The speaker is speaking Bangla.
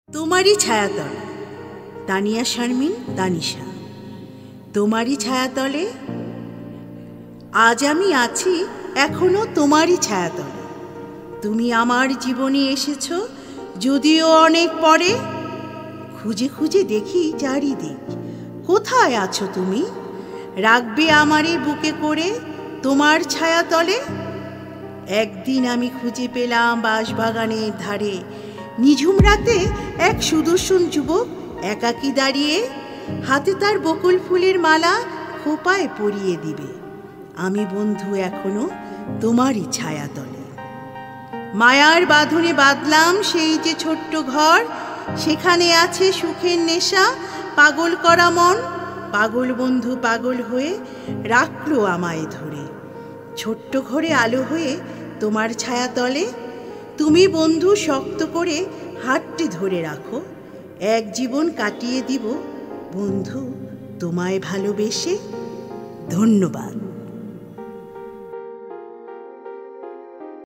তোমারই ছায়াতল। তানিয়া শারমিন তানিশা। তোমারই ছায়াতলে আজ আমি আছি, এখনো তোমারই ছায়াতলে। তুমি আমার জীবনে এসেছো, যদিও অনেক পরে। খুঁজে খুঁজে দেখি চারিদিক, কোথায় আছো তুমি? রাখবে আমারে বুকে করে তোমার ছায়াতলে। একদিন আমি খুঁজে পেলাম বাঁশবাগানের ধারে, নিঝুম রাতে এক সুদর্শন যুবক একাকী দাঁড়িয়ে, হাতে তার বকুল ফুলের মালা খোপায় পরিয়ে দিবে। আমি বন্ধু এখনো তোমারই ছায়াতলে। মায়ার বাঁধনে বাঁধলাম সেই যে ছোট্ট ঘর, সেখানে আছে সুখের নেশা, পাগল করা মন। পাগল বন্ধু পাগল হয়ে রাখলো আমায় ধরে, ছোট্ট ঘরে আলো হয়ে তোমার ছায়াতলে। তুমি বন্ধু শক্ত করে হাতটি ধরে রাখো, এক জীবন কাটিয়ে দিব বন্ধু তোমায় ভালোবেসে। ধন্যবাদ।